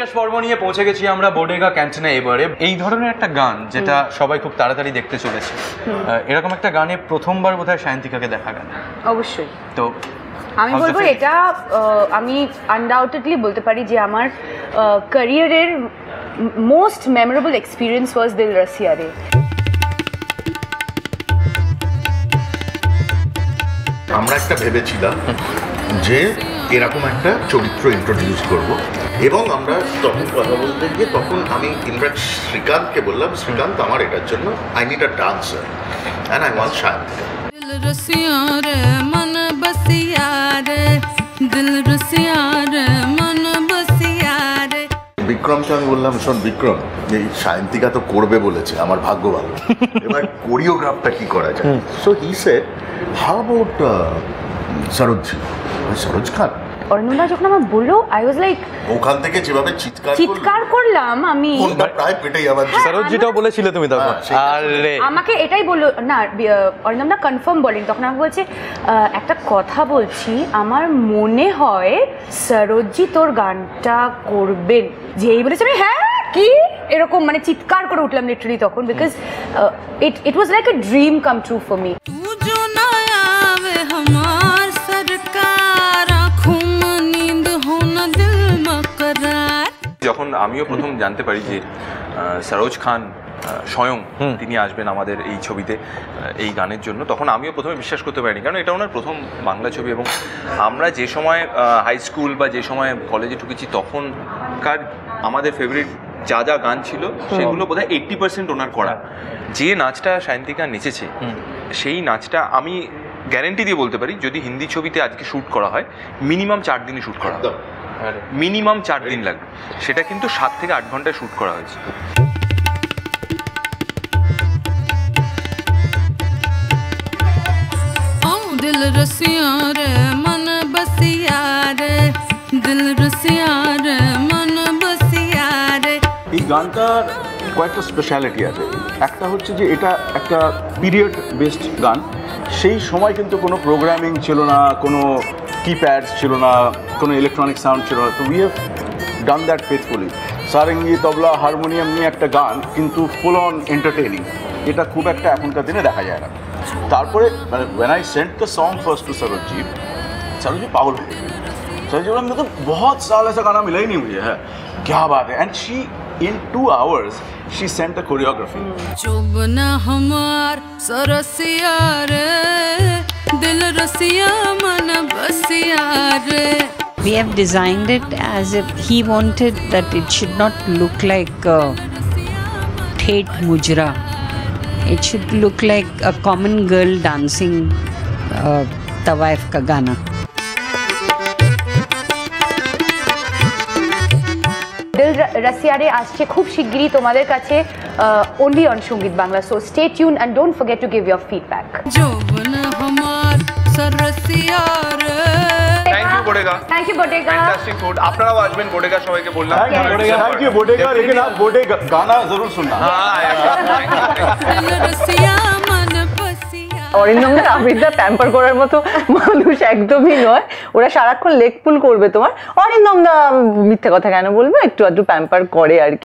বিশেষ পর্ব নিয়ে পৌঁছে গেছি আমরা বোডেগা ক্যান্টিনে এবারে। এই ধরনের একটা গান যেটা সবাই খুব তাড়াতাড়ি দেখতে চলেছে, এরকম একটা গানে প্রথমবার বোধহয় সায়ন্তিকাকে দেখা গেল। অবশ্যই। তো আমি বলবো এটা আমি আনডাউটেডলি বলতে পারি যে আমার ক্যারিয়ারের মোস্ট মেমোরেবল এক্সপিরিয়েন্স ওয়াজ দিল রসিয়া রে। আমরা একটা ভেবেছিলাম যে এরকম একটা চরিত্র ইন্ট্রোডিউস করব, এবং আমরা তখন কথা বলতে গিয়ে তখন আমি ইনফ্যাক্ট শ্রীকান্তকে বললাম, শ্রীকান্ত আমার এটার জন্য I need a dancer and I want Sayantika. বিক্রমকে আমি বললাম, শোন বিক্রম, এই সায়ন্তিকা তো করবে বলেছে, আমার ভাগ্য ভালো, এবার কোরিওগ্রাফটা কি করা যায়? So he said how about Saroj Khan. অর্ণনা যখন আমার বললো আই ওয়াজ লাইক, ওখান থেকে যেভাবে চিৎকার করলাম আমি, প্রায় পেটেই আমার। সরোজজিটাও বলেছিলে তুমি তখন? আরে আমাকে এটাই বললো না, অর্ণনা কনফার্ম বলেন, তখন আমি বলছি একটা কথা বলছি, আমার মনে হয় সরোজজি তোর গানটা করবেন। যেই বলেছে আমি হ্যাঁ কি এরকম মানে চিৎকার করে উঠলাম লিটারালি তখন, because it was like a dream come true for me. যখন আমিও প্রথম জানতে পারি যে সরোজ খান স্বয়ং তিনি আসবেন আমাদের এই ছবিতে এই গানের জন্য, তখন আমিও প্রথমে বিশ্বাস করতে পারিনি, কারণ এটা ওনার প্রথম বাংলা ছবি। এবং আমরা যে সময় হাই স্কুল বা যে সময় কলেজে ঢুকেছি তখনকার আমাদের ফেভারিট যা যা গান ছিল সেগুলো বোধহয় 80% ওনার করা। যে নাচটা সায়ন্তিকা নেচেছে সেই নাচটা আমি গ্যারেন্টি দিয়ে বলতে পারি যদি হিন্দি ছবিতে আজকে শ্যুট করা হয় মিনিমাম 4 দিনই শ্যুট করা হবে, মিনিমাম 4 দিন লাগবে। সেটা কিন্তু 7 থেকে 8 ঘন্টায় শ্যুট করা হয়েছে। दिल रसिया रे मन बसिया रे, दिल रसिया रे मन बसिया रे। এই গানটার কয়েকটা স্পেশালিটি আছে। একটা হচ্ছে যে এটা একটা পিরিয়ড বেসড গান। সেই সময় কিন্তু কোনো প্রোগ্রামিং ছিল না, কোনো কিপ্যাডস ছিল না, কোনো ইলেকট্রনিক সাউন্ড ছিল না। তো we have done that faithfully. Sarangi, tabla, harmonium নিয়ে একটা গান, কিন্তু ফুল অন এন্টারটেইনিং। এটা খুব একটা এখনকার দিনে দেখা যায় না। তারপরে মানে when I sent the song first to Saroj ji पागल हो गई। सरोज जी बोला मैं तो बहुत साल ऐसा गाना मिला ही नहीं मुझे, है क्या बात है। And she in 2 hours she sent the choreography। चुबना हमार सरसिया रे, दिल रसिया मन बसिया रे। We have designed it as if he wanted that it should not look like Thet Mujra. It should look like a common girl dancing Tawaif ka gana. দিল রসিয়া রে আসছে খুব শিগগিরই তোমাদের কাছে only on সঙ্গীত Bangla, so stay tuned and don't forget to give your feedback. जोबना हमार सरसिया रे। Thank you Bodega, Thank you Bodega, fantastic food. আপনারাও আসবেন বোডেগা, সবাইকে বললাম थैंक यू बोडेगा, लेकिन आप बोडेगा गाना जरूर सुनना। दिल रसिया मन बसिया। অরিন্দমদের আবিরদা প্যাম্পার করার মতো মানুষ একদমই নয়। ওরা সারাক্ষণ লেগ পুল করবে তোমার। অরিন্দমদা মিথ্যে কথা কেন বলবে, একটু আধটু প্যাম্পার করে আর কি।